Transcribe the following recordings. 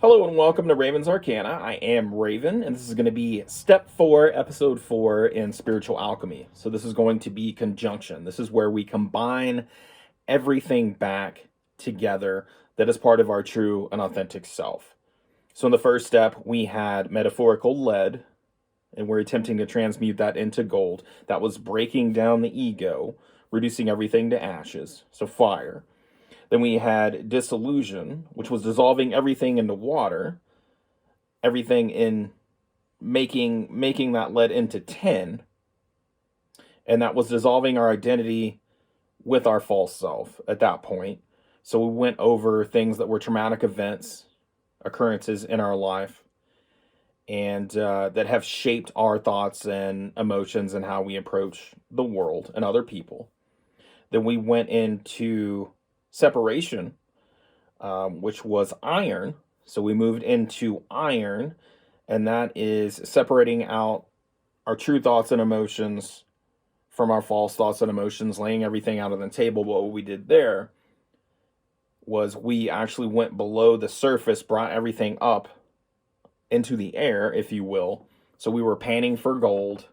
Hello and welcome to Raven's Arcana. I am Raven, and this is going to be step 4, episode 4 in spiritual alchemy. So, this is going to be conjunction. This is where we combine everything back together that is part of our true and authentic self. So, in the first step, we had metaphorical lead, and we're attempting to transmute that into gold. That was breaking down the ego, reducing everything to ashes. So, fire. Then we had dissolution, which was dissolving everything into water, everything in making that lead into tin, and that was dissolving our identity with our false self at that point. So we went over things that were traumatic events, occurrences in our life, and that have shaped our thoughts and emotions and how we approach the world and other people. Then we went into separation, which was iron. So we moved into iron, and that is separating out our true thoughts and emotions from our false thoughts and emotions, laying everything out on the table. But what we did there was we actually went below the surface, brought everything up into the air, if you will. So we were panning for gold,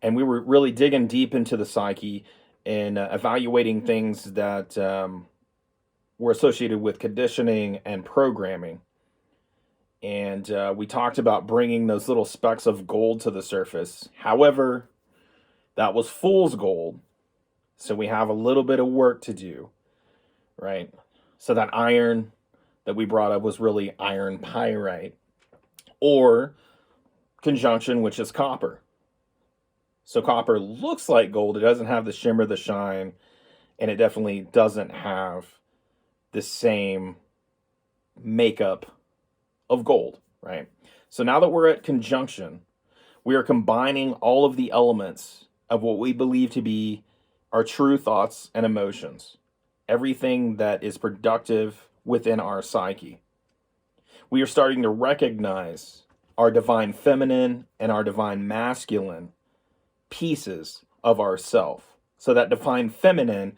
and we were really digging deep into the psyche and evaluating things that were associated with conditioning and programming. And we talked about bringing those little specks of gold to the surface. However, that was fool's gold. So we have a little bit of work to do, right? So that iron that we brought up was really iron pyrite, or conjunction, which is copper. So copper looks like gold. It doesn't have the shimmer, the shine, and it definitely doesn't have the same makeup of gold, right? So now that we're at conjunction, we are combining all of the elements of what we believe to be our true thoughts and emotions, everything that is productive within our psyche. We are starting to recognize our divine feminine and our divine masculine pieces of ourself. So that divine feminine,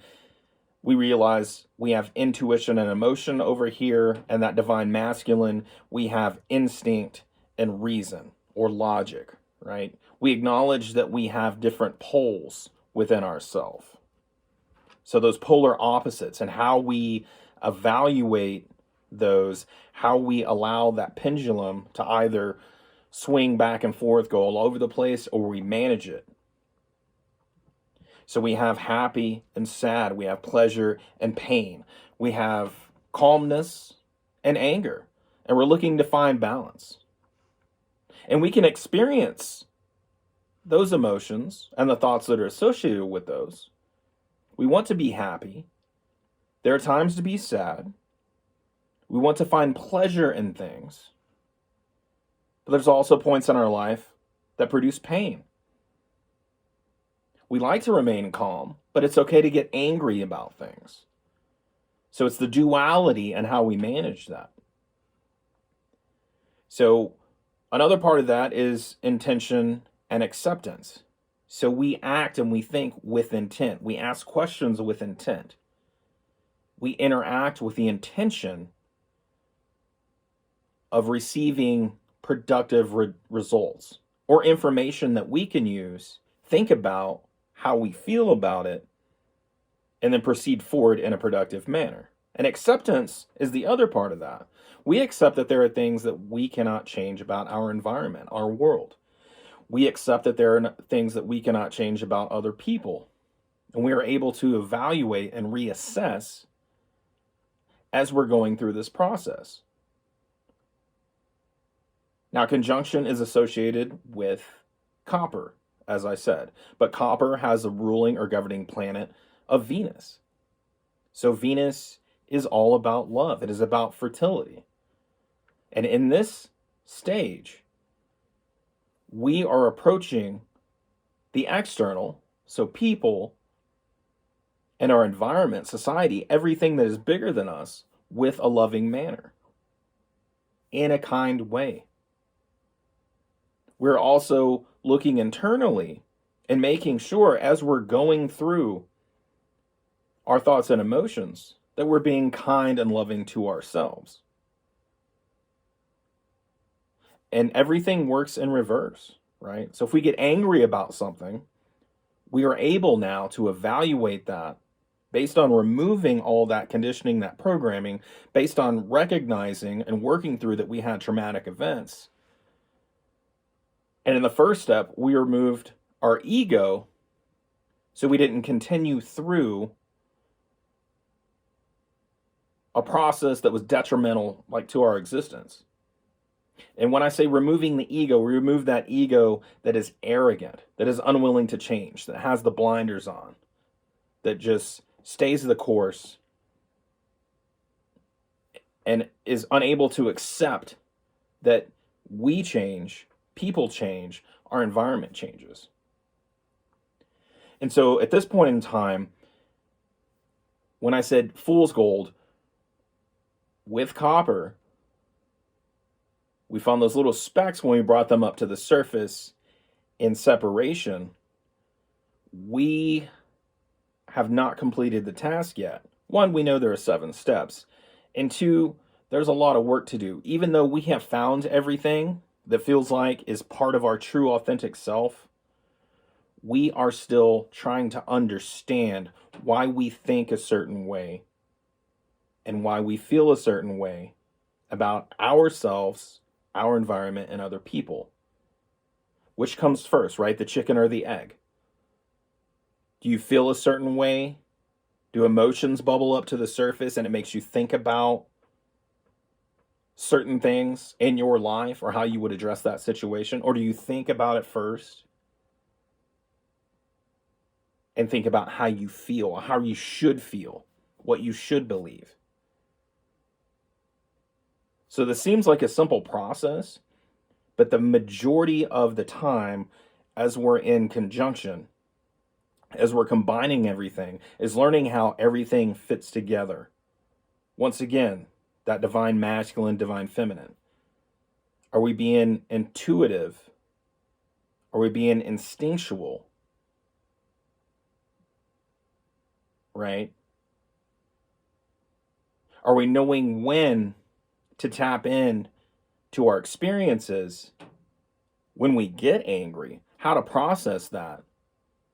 we realize we have intuition and emotion over here, and that divine masculine, we have instinct and reason or logic, right? We acknowledge that we have different poles within ourselves. So those polar opposites and how we evaluate those, how we allow that pendulum to either swing back and forth, go all over the place, or we manage it. So we have happy and sad. We have pleasure and pain. We have calmness and anger. And we're looking to find balance. And we can experience those emotions and the thoughts that are associated with those. We want to be happy. There are times to be sad. We want to find pleasure in things. But there's also points in our life that produce pain. We like to remain calm, but it's okay to get angry about things. So it's the duality and how we manage that. So another part of that is intention and acceptance. So we act and we think with intent. We ask questions with intent. We interact with the intention of receiving productive results or information that we can use, think about how we feel about it, and then proceed forward in a productive manner. And acceptance is the other part of that. We accept that there are things that we cannot change about our environment, our world. We accept that there are things that we cannot change about other people. And we are able to evaluate and reassess as we're going through this process. Now, conjunction is associated with copper, as I said, but copper has a ruling or governing planet of Venus. So Venus is all about love. It is about fertility. And in this stage, we are approaching the external, so people and our environment, society, everything that is bigger than us, with a loving manner, in a kind way. We're also looking internally and making sure as we're going through our thoughts and emotions that we're being kind and loving to ourselves. And everything works in reverse, right? So if we get angry about something, we are able now to evaluate that based on removing all that conditioning, that programming, based on recognizing and working through that we had traumatic events. And in the first step, we removed our ego so we didn't continue through a process that was detrimental, like, to our existence. And when I say removing the ego, we remove that ego that is arrogant, that is unwilling to change, that has the blinders on, that just stays the course and is unable to accept that we change, people change, our environment changes. And so at this point in time, when I said fool's gold with copper, we found those little specks when we brought them up to the surface in separation. We have not completed the task yet. One, we know there are 7 steps. And 2, there's a lot of work to do. Even though we have found everything that feels like is part of our true authentic self, we are still trying to understand why we think a certain way and why we feel a certain way about ourselves, our environment, and other people. Which comes first, right? The chicken or the egg? Do you feel a certain way? Do emotions bubble up to the surface and it makes you think about certain things in your life or how you would address that situation? Or do you think about it first and think about how you feel, how you should feel, what you should believe? So this seems like a simple process, but the majority of the time, as we're in conjunction, as we're combining everything, is learning how everything fits together. Once again, that divine masculine, divine feminine. Are we being intuitive? Are we being instinctual? Right? Are we knowing when to tap in to our experiences when we get angry? How to process that?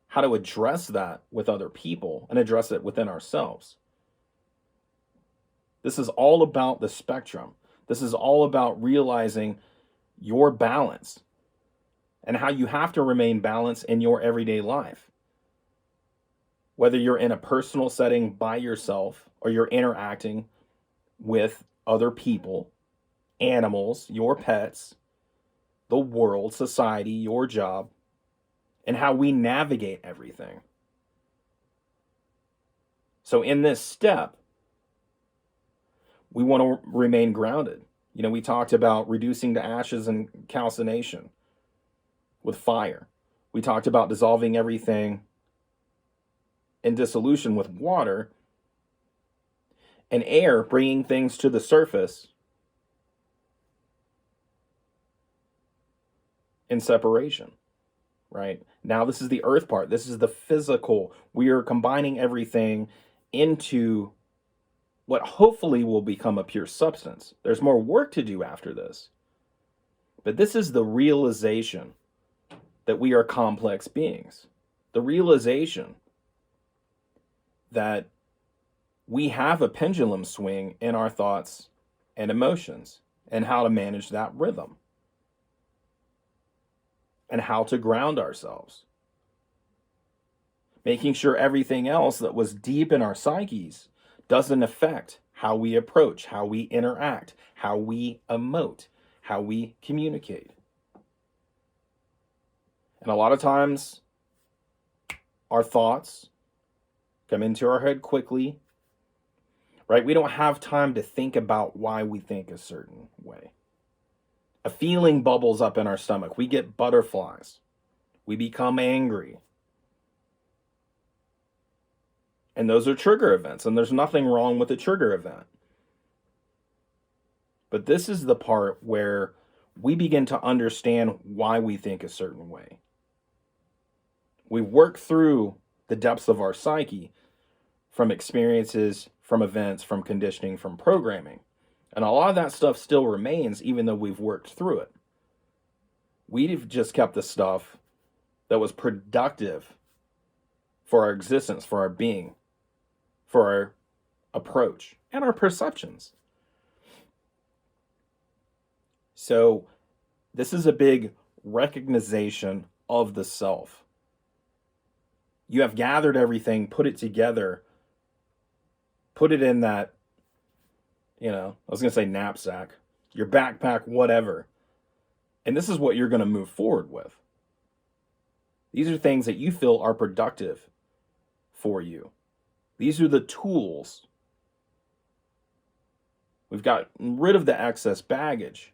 How to address that with other people and address it within ourselves? This is all about the spectrum. This is all about realizing your balance and how you have to remain balanced in your everyday life. Whether you're in a personal setting by yourself or you're interacting with other people, animals, your pets, the world, society, your job, and how we navigate everything. So in this step, we want to remain grounded. We talked about reducing to ashes and calcination with fire. We talked about dissolving everything in dissolution with water, and air, bringing things to the surface in separation, right? Now this is the earth part. This is the physical. We are combining everything into what hopefully will become a pure substance. There's more work to do after this. But this is the realization that we are complex beings. The realization that we have a pendulum swing in our thoughts and emotions and how to manage that rhythm and how to ground ourselves. Making sure everything else that was deep in our psyches doesn't affect how we approach, how we interact, how we emote, how we communicate. And a lot of times, our thoughts come into our head quickly, right? We don't have time to think about why we think a certain way. A feeling bubbles up in our stomach. We get butterflies. We become angry. And those are trigger events, and there's nothing wrong with a trigger event. But this is the part where we begin to understand why we think a certain way. We work through the depths of our psyche from experiences, from events, from conditioning, from programming. And a lot of that stuff still remains even though we've worked through it. We've just kept the stuff that was productive for our existence, for our being, for our approach, and our perceptions. So this is a big recognition of the self. You have gathered everything, put it together, put it in that, I was going to say knapsack, your backpack, whatever. And this is what you're going to move forward with. These are things that you feel are productive for you. These are the tools. We've got rid of the excess baggage.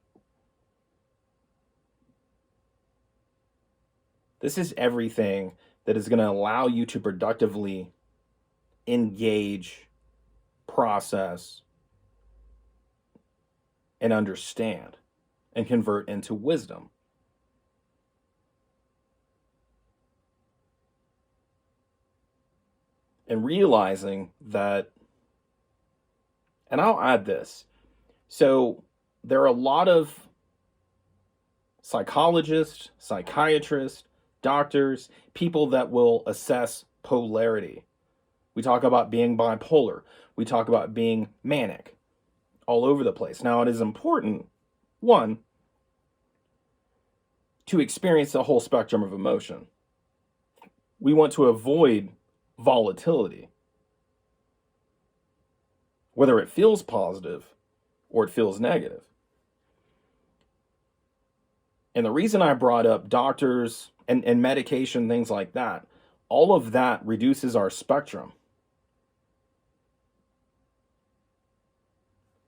This is everything that is going to allow you to productively engage, process, and understand, and convert into wisdom. And realizing that, and I'll add this. So there are a lot of psychologists, psychiatrists, doctors, people that will assess polarity. We talk about being bipolar. We talk about being manic, all over the place. Now, it is important, one, to experience the whole spectrum of emotion. We want to avoid volatility, whether it feels positive or it feels negative. And the reason I brought up doctors and medication, things like that, all of that reduces our spectrum.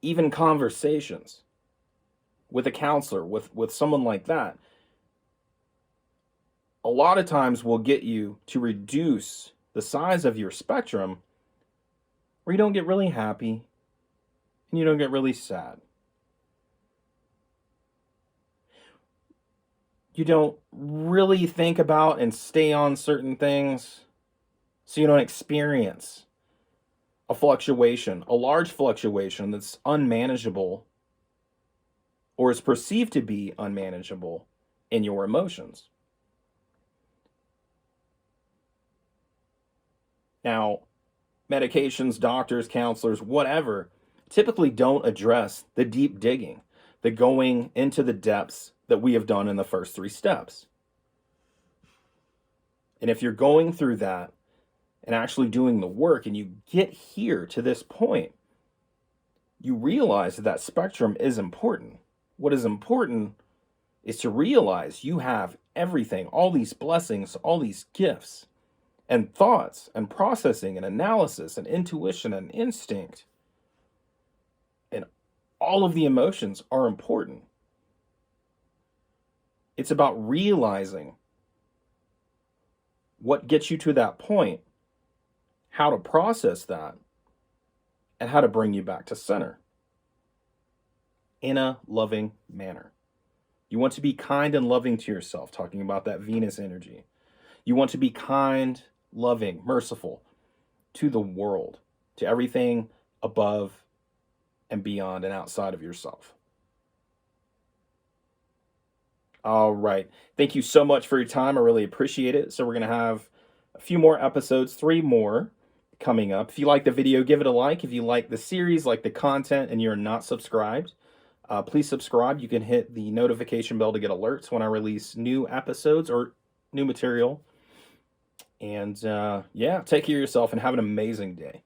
Even conversations with a counselor, with someone like that, a lot of times will get you to reduce the size of your spectrum where you don't get really happy and you don't get really sad. You don't really think about and stay on certain things, so you don't experience a fluctuation, a large fluctuation that's unmanageable or is perceived to be unmanageable in your emotions. Now, medications, doctors, counselors, whatever, typically don't address the deep digging, the going into the depths that we have done in the first 3 steps. And if you're going through that and actually doing the work and you get here to this point, you realize that spectrum is important. What is important is to realize you have everything, all these blessings, all these gifts and thoughts and processing and analysis and intuition and instinct. And all of the emotions are important. It's about realizing what gets you to that point, how to process that, and how to bring you back to center in a loving manner. You want to be kind and loving to yourself, talking about that Venus energy. You want to be kind, loving, merciful to the world, to everything above and beyond and outside of yourself. All right. Thank you so much for your time. I really appreciate it. So we're going to have a few more episodes, 3 more coming up. If you like the video, give it a like. If you like the series, like the content, and you're not subscribed, please subscribe. You can hit the notification bell to get alerts when I release new episodes or new material. And yeah, take care of yourself and have an amazing day.